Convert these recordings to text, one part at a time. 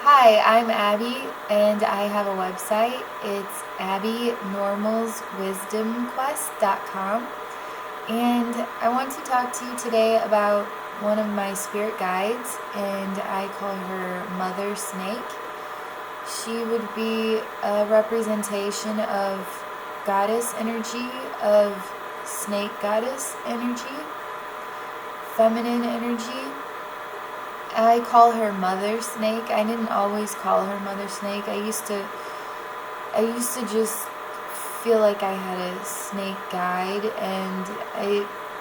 Hi, I'm Abby, and I have a website. It's abbynormalswisdomquest.com. And I want to talk to you today about one of my spirit guides, and I call her Mother Snake. She would be a representation of goddess energy, of snake goddess energy, feminine energy. I call her Mother Snake. I didn't always call her Mother Snake. I used to just feel like I had a snake guide, and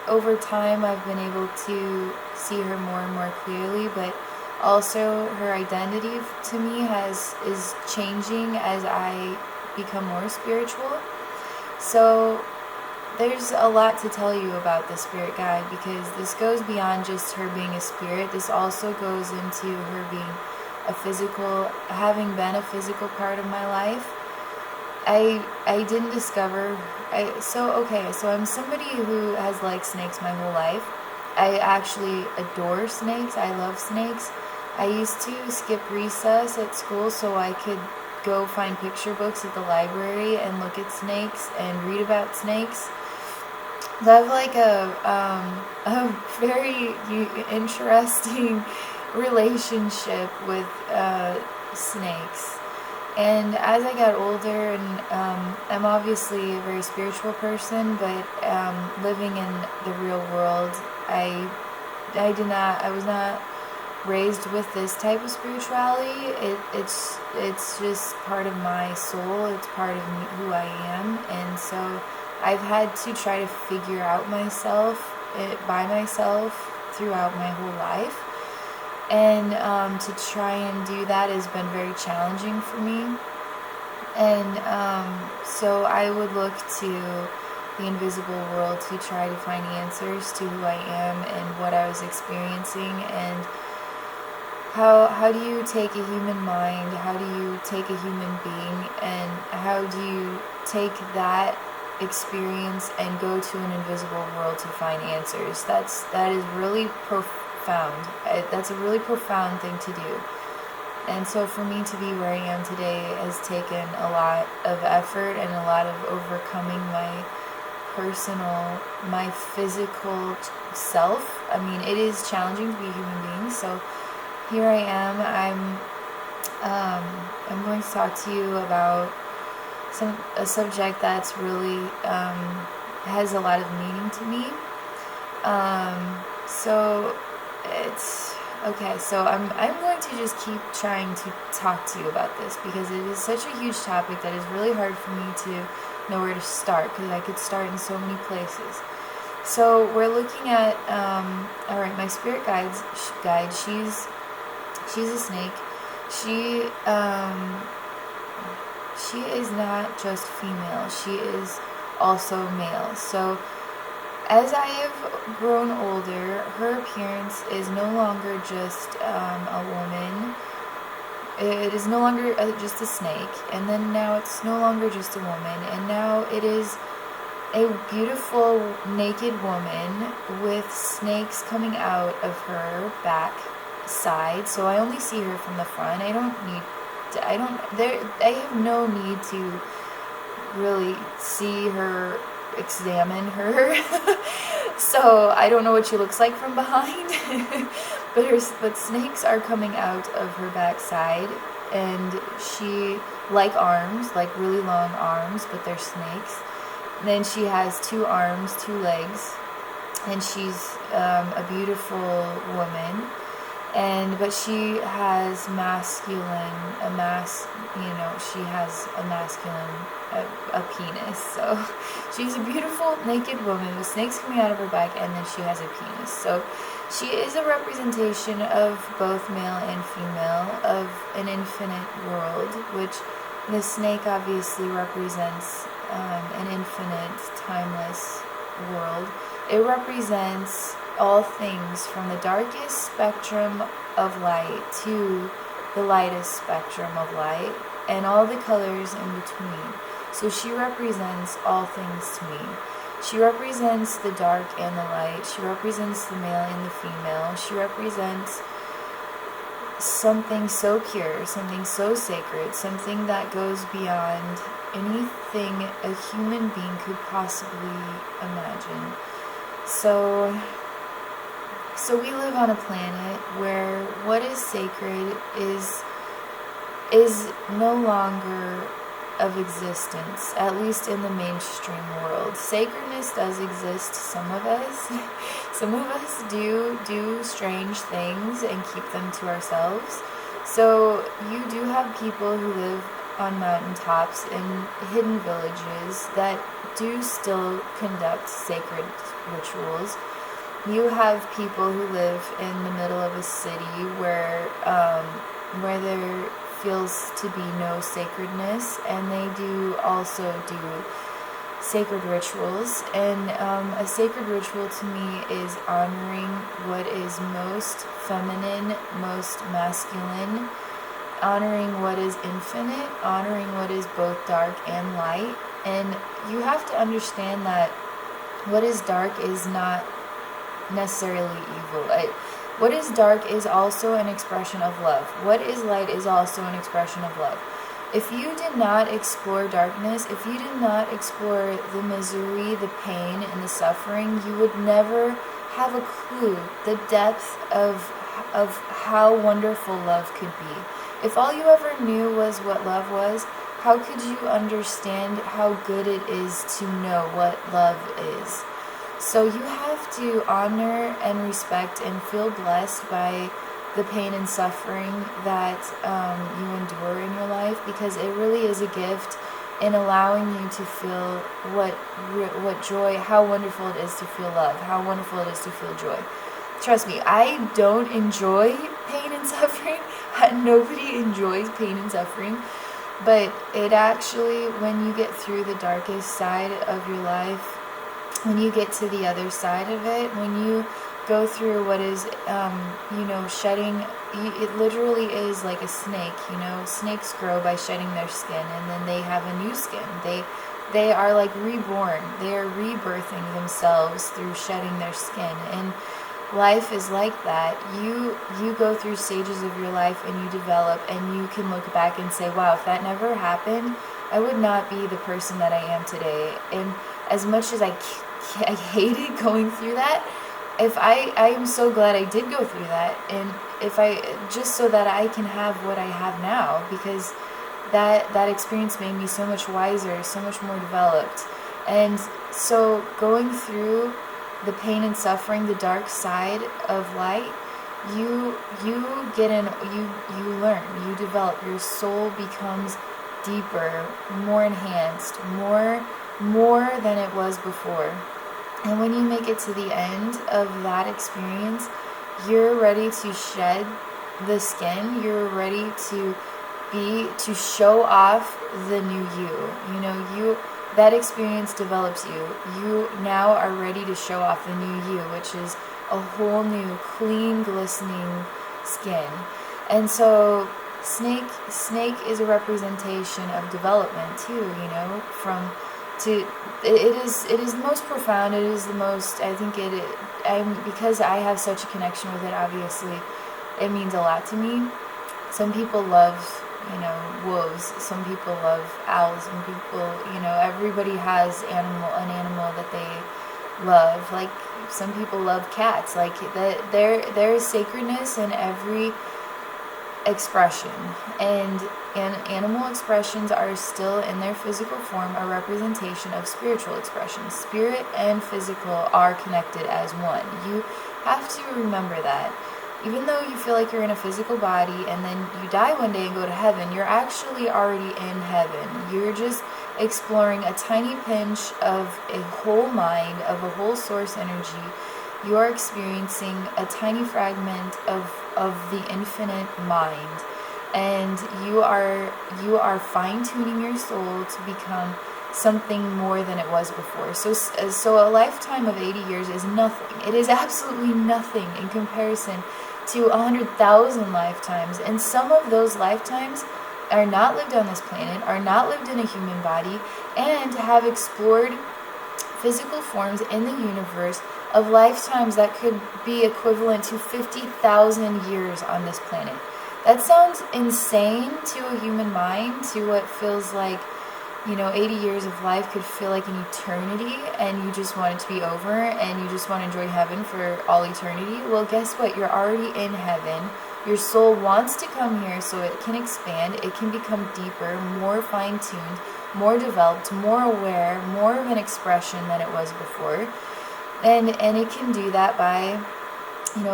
over time I've been able to see her more and more clearly, but also her identity to me is changing as I become more spiritual. So there's a lot to tell you about the spirit guide, because this goes beyond just her being a spirit. This also goes into her being having been a physical part of my life. I didn't discover, so I'm somebody who has liked snakes my whole life. I actually adore snakes. I love snakes. I used to skip recess at school so I could go find picture books at the library and look at snakes and read about snakes. I have like a very interesting relationship with snakes. And as I got older, and I'm obviously a very spiritual person, but living in the real world, I was not raised with this type of spirituality. It's just part of my soul. It's part of who I am, and so I've had to try to figure out myself by myself throughout my whole life. And to try and do that has been very challenging for me. And so I would look to the invisible world to try to find answers to who I am and what I was experiencing, and how do you take a human mind, how do you take a human being, and how do you take that experience and go to an invisible world to find answers. That is really profound. That's a really profound thing to do. And so for me to be where I am today has taken a lot of effort and a lot of overcoming my physical self. I mean, it is challenging to be a human being. So here I am. I'm going to talk to you about a subject that's really has a lot of meaning to me. So it's okay. So I'm going to just keep trying to talk to you about this, because it is such a huge topic that is really hard for me to know where to start, because I could start in so many places. So we're looking at all right, my spirit guide. She's a snake. She is not just female, she is also male. So as I have grown older, her appearance is no longer just a woman. It is no longer just a snake, and then now it's no longer just a woman, and now it is a beautiful naked woman with snakes coming out of her back side. So I only see her from the front. I have no need to really see her, examine her. So I don't know what she looks like from behind. but snakes are coming out of her backside, and she, like arms, like really long arms, but they're snakes. And then she has 2 arms, 2 legs, and she's a beautiful woman. But she has she has a masculine, a penis. So she's a beautiful naked woman with snakes coming out of her back, and then she has a penis. So she is a representation of both male and female, of an infinite world, which the snake obviously represents an infinite, timeless world. It represents all things from the darkest spectrum of light to the lightest spectrum of light, and all the colors in between. So she represents all things to me. She represents the dark and the light. She represents the male and the female. She represents something so pure, something so sacred, something that goes beyond anything a human being could possibly imagine. So we live on a planet where what is sacred is no longer of existence, at least in the mainstream world. Sacredness does exist to some of us. Some of us do strange things and keep them to ourselves. So you do have people who live on mountaintops in hidden villages that do still conduct sacred rituals. You have people who live in the middle of a city where there feels to be no sacredness, and they do also do sacred rituals. And a sacred ritual to me is honoring what is most feminine, most masculine, honoring what is infinite, honoring what is both dark and light. And you have to understand that what is dark is not necessarily evil. What is dark is also an expression of love. What is light is also an expression of love. If you did not explore darkness, if you did not explore the misery, the pain, and the suffering, you would never have a clue the depth of how wonderful love could be. If all you ever knew was what love was, how could you understand how good it is to know what love is? So you have to honor and respect and feel blessed by the pain and suffering that you endure in your life, because it really is a gift in allowing you to feel what joy, how wonderful it is to feel love, how wonderful it is to feel joy. Trust me, I don't enjoy pain and suffering. Nobody enjoys pain and suffering. But it actually, when you get through the darkest side of your life, when you get to the other side of it, when you go through what is, shedding, it literally is like a snake, snakes grow by shedding their skin, and then they have a new skin. They are like reborn. They are rebirthing themselves through shedding their skin. And life is like that. You go through stages of your life and you develop, and you can look back and say, wow, if that never happened, I would not be the person that I am today. And as much as I hated going through that, I am so glad I did go through that, and just so that I can have what I have now, because that experience made me so much wiser, so much more developed. And so going through the pain and suffering, the dark side of light, you get in, you learn, you develop, your soul becomes deeper, more enhanced, more than it was before. And when you make it to the end of that experience, you're ready to shed the skin. You're ready to show off the new you. That experience develops you. You now are ready to show off the new you, which is a whole new, clean, glistening skin. And so snake is a representation of development too, it is the most profound. It is the most, I think because I have such a connection with it, obviously it means a lot to me. Some people love, wolves. Some people love owls. Some people, everybody has an animal that they love. Like some people love cats. Like there is sacredness in every expression, and animal expressions are still in their physical form a representation of spiritual expression. Spirit and physical are connected as one. You have to remember that. Even though you feel like you're in a physical body and then you die one day and go to heaven, you're actually already in heaven. You're just exploring a tiny pinch of a whole mind, of a whole source energy. You are experiencing a tiny fragment of the infinite mind, and you are fine-tuning your soul to become something more than it was before. So a lifetime of 80 years is nothing. It is absolutely nothing in comparison to 100,000 lifetimes, and some of those lifetimes are not lived on this planet, are not lived in a human body, and have explored physical forms in the universe of lifetimes that could be equivalent to 50,000 years on this planet. That sounds insane to a human mind, to what feels like, 80 years of life could feel like an eternity, and you just want it to be over, and you just want to enjoy heaven for all eternity. Well, guess what? You're already in heaven. Your soul wants to come here so it can expand, it can become deeper, more fine-tuned, more developed, more aware, more of an expression than it was before. And it can do that by,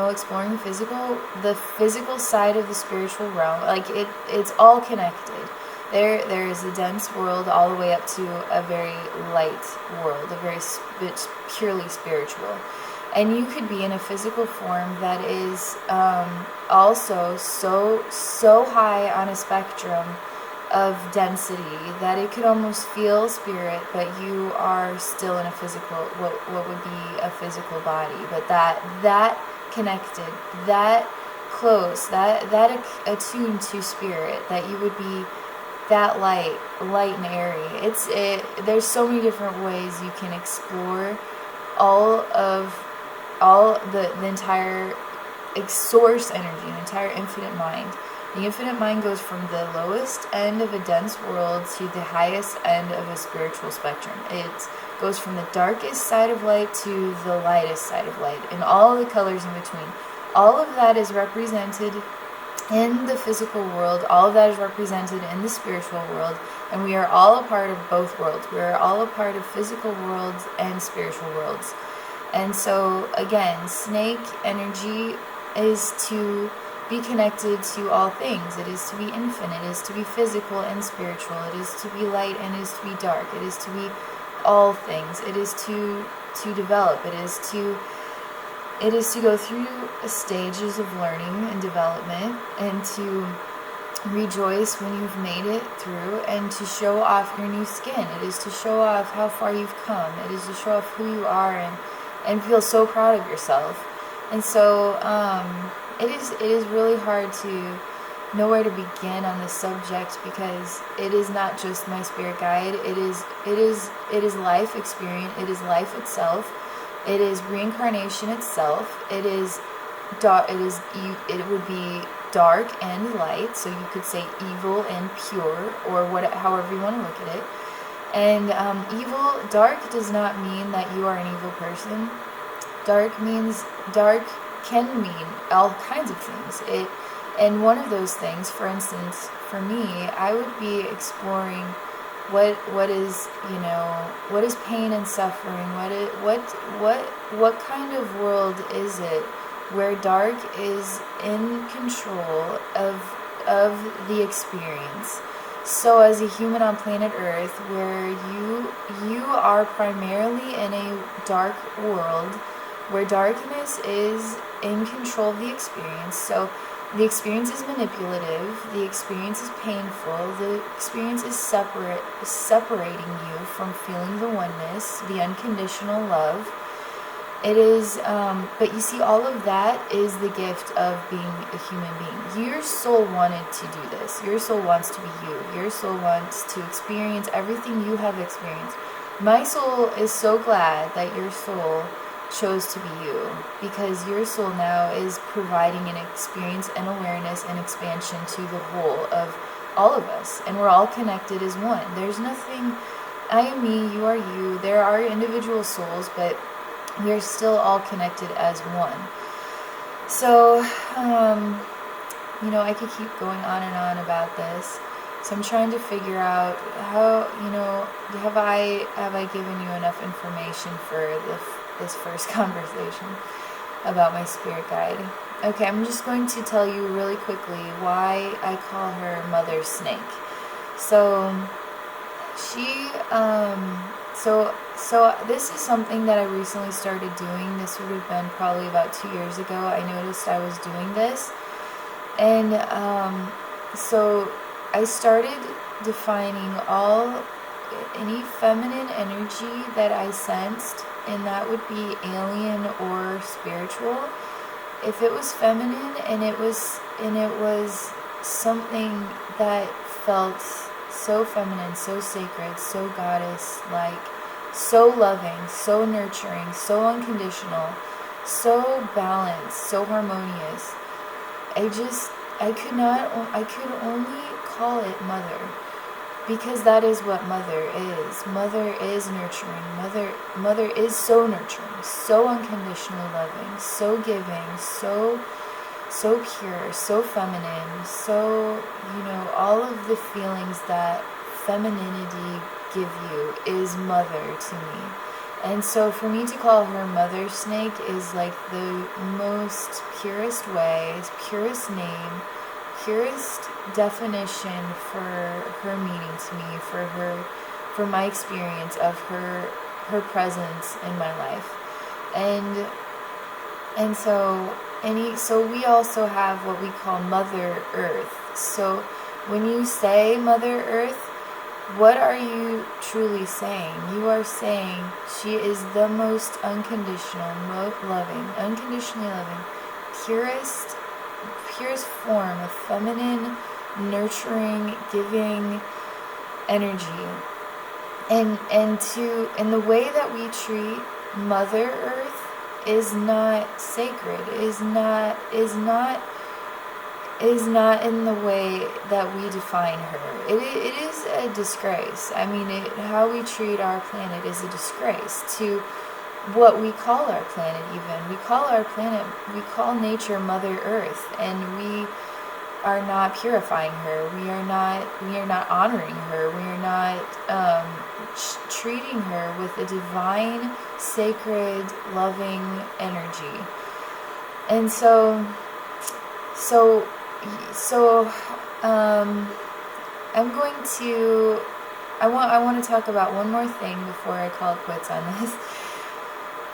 exploring the physical side of the spiritual realm. Like it's all connected. There is a dense world all the way up to a very light world, it's purely spiritual. And you could be in a physical form that is also so high on a spectrum of density that it could almost feel spirit, but you are still in a physical, what would be a physical body. But that connected, that close, that attuned to spirit, that you would be that light and airy. There's so many different ways you can explore all the entire source energy, the entire infinite mind. The infinite mind goes from the lowest end of a dense world to the highest end of a spiritual spectrum. It goes from the darkest side of light to the lightest side of light, and all the colors in between. All of that is represented in the physical world. All of that is represented in the spiritual world, and we are all a part of both worlds. We are all a part of physical worlds and spiritual worlds. And so, again, snake energy is to be connected to all things. It is to be infinite. It is to be physical and spiritual. It is to be light and it is to be dark. It is to be all things. It is to develop. It is to go through stages of learning and development, and to rejoice when you've made it through, and to show off your new skin. It is to show off how far you've come. It is to show off who you are, and feel so proud of yourself. And so it is really hard to know where to begin on this subject, because it is not just my spirit guide. It is life experience. It is life itself. It is reincarnation itself. It is dark. It would be dark and light. So you could say evil and pure, or however you want to look at it. And dark does not mean that you are an evil person. Dark can mean all kinds of things. And one of those things, for instance, for me, I would be exploring what is pain and suffering. What kind of world is it where dark is in control of the experience? So as a human on planet Earth, where you are primarily in a dark world, where darkness is in control of the experience. So the experience is manipulative, the experience is painful, the experience is separating you from feeling the oneness, the unconditional love. It is, but you see, all of that is the gift of being a human being. Your soul wanted to do this. Your soul wants to be you. Your soul wants to experience everything you have experienced. My soul is so glad that your soul chose to be you, because your soul now is providing an experience and awareness and expansion to the whole of all of us, and we're all connected as one. There's nothing, I am me, you are you. There are individual souls, but we are still all connected as one. So I could keep going on and on about this. So I'm trying to figure out how, have I given you enough information for this first conversation about my spirit guide. Okay, I'm just going to tell you really quickly why I call her Mother Snake. So she, so this is something that I recently started doing. This would have been probably about 2 years ago. I noticed I was doing this, and so I started defining any feminine energy that I sensed, and that would be alien or spiritual. If it was feminine and it was something that felt so feminine, so sacred, so goddess-like, so loving, so nurturing, so unconditional, so balanced, so harmonious, I could only call it mother, because that is what mother is. Mother is nurturing. Mother is so nurturing, so unconditionally loving, so giving, so pure, so feminine, so, all of the feelings that femininity give you is mother to me. And so for me to call her Mother Snake is like the most purest way, purest name, purest definition for her meaning to me, for my experience of her presence in my life. And so we also have what we call Mother Earth. So when you say Mother Earth, what are you truly saying? You are saying she is the most unconditional, unconditionally loving, purest form of feminine, nurturing, giving energy. And the way that we treat Mother Earth is not sacred, is not in the way that we define her. It is a disgrace. I mean, how we treat our planet is a disgrace to what we call our planet even. We call nature Mother Earth, and we are not purifying her. We are not honoring her. We are not treating her with a divine, sacred, loving energy. And I'm going to, I want to talk about one more thing before I call it quits on this.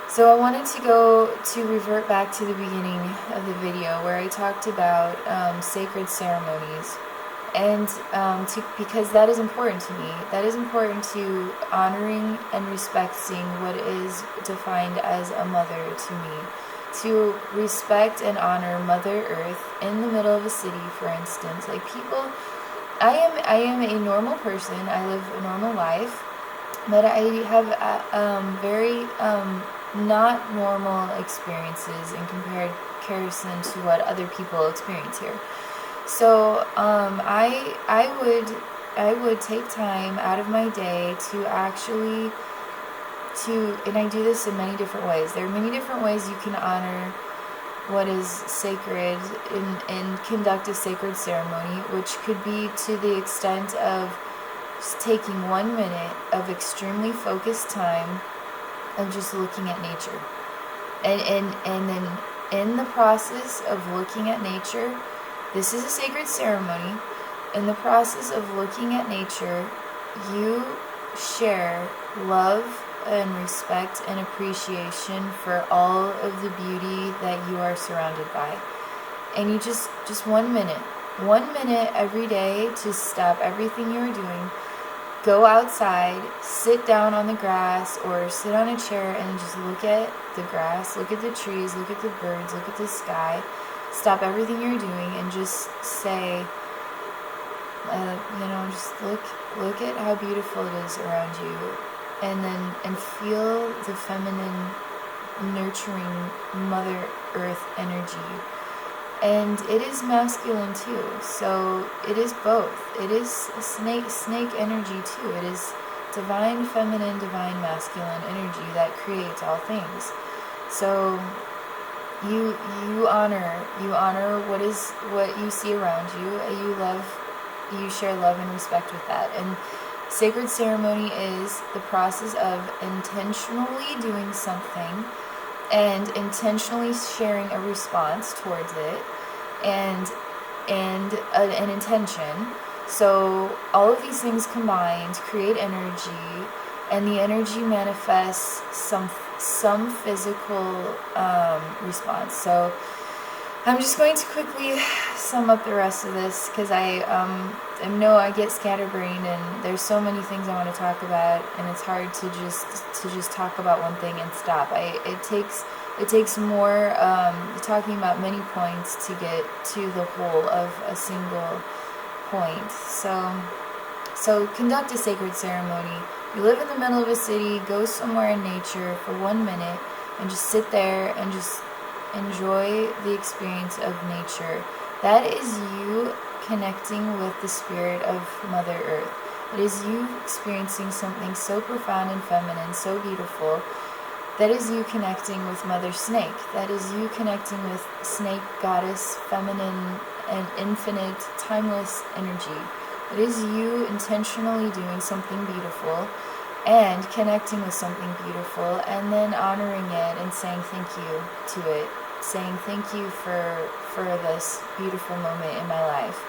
So I wanted to revert back to the beginning of the video where I talked about sacred ceremonies, and because that is important to me. That is important to honoring and respecting what is defined as a mother to me. To respect and honor Mother Earth in the middle of a city, for instance. Like people, I am a normal person. I live a normal life, but I have very not normal experiences in comparison to what other people experience here. So I would take time out of my day to actually and I do this in many different ways. There are many different ways you can honor what is sacred and conduct a sacred ceremony, which could be to the extent of just taking 1 minute of extremely focused time of just looking at nature. And then in the process of looking at nature, this is a sacred ceremony. In the process of looking at nature, you share love and respect and appreciation for all of the beauty that you are surrounded by. And you just 1 minute every day to stop everything you're doing, go outside, sit down on the grass or sit on a chair and just look at the grass, look at the trees, look at the birds, look at the sky, stop everything you're doing and just say, just look at how beautiful it is around you. And feel the feminine, nurturing Mother Earth energy. And it is masculine too. So it is both. It is snake energy too. It is divine feminine, divine masculine energy that creates all things. So you honor what you see around you. You share love and respect with that. And sacred ceremony is the process of intentionally doing something and intentionally sharing a response towards it and an intention. So all of these things combined create energy, and the energy manifests some physical response. So I'm just going to quickly sum up the rest of this because I know I get scatterbrained and there's so many things I want to talk about, and it's hard to just talk about one thing and stop. It takes more talking about many points to get to the whole of a single point. So conduct a sacred ceremony. You live in the middle of a city, go somewhere in nature for 1 minute and just sit there and just enjoy the experience of nature. That is you connecting with the spirit of Mother Earth. It is you experiencing something so profound and feminine, so beautiful. That is you connecting with Mother Snake. That is you connecting with Snake Goddess, feminine and infinite, timeless energy. It is you intentionally doing something beautiful and connecting with something beautiful, and then honoring it and saying thank you to it. Saying thank you for this beautiful moment in my life.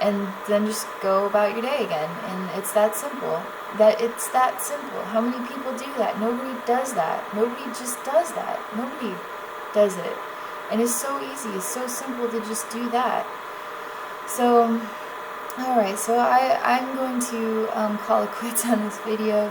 And then just go about your day again. And it's that simple. It's that simple. How many people do that? Nobody does that. Nobody just does that. Nobody does it. And it's so easy. It's so simple to just do that. So, alright, so I'm going to call it quits on this video.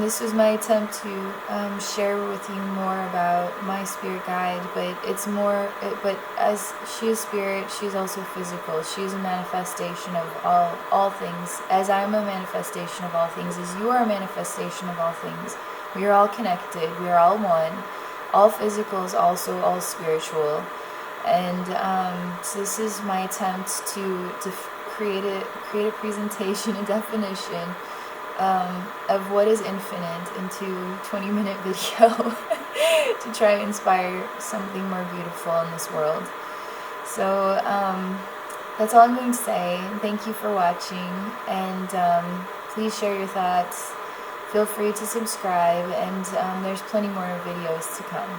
This was my attempt to share with you more about my spirit guide, but it's more, but as she is spirit, she's also physical. She's a manifestation of all things. As I'm a manifestation of all things, as you are a manifestation of all things. We are all connected. We are all one. All physical is also all spiritual. And so this is my attempt to create a presentation, a definition of what is infinite into 20-minute video to try to inspire something more beautiful in this world. So that's all I'm going to say. Thank you for watching, and please share your thoughts. Feel free to subscribe, and there's plenty more videos to come.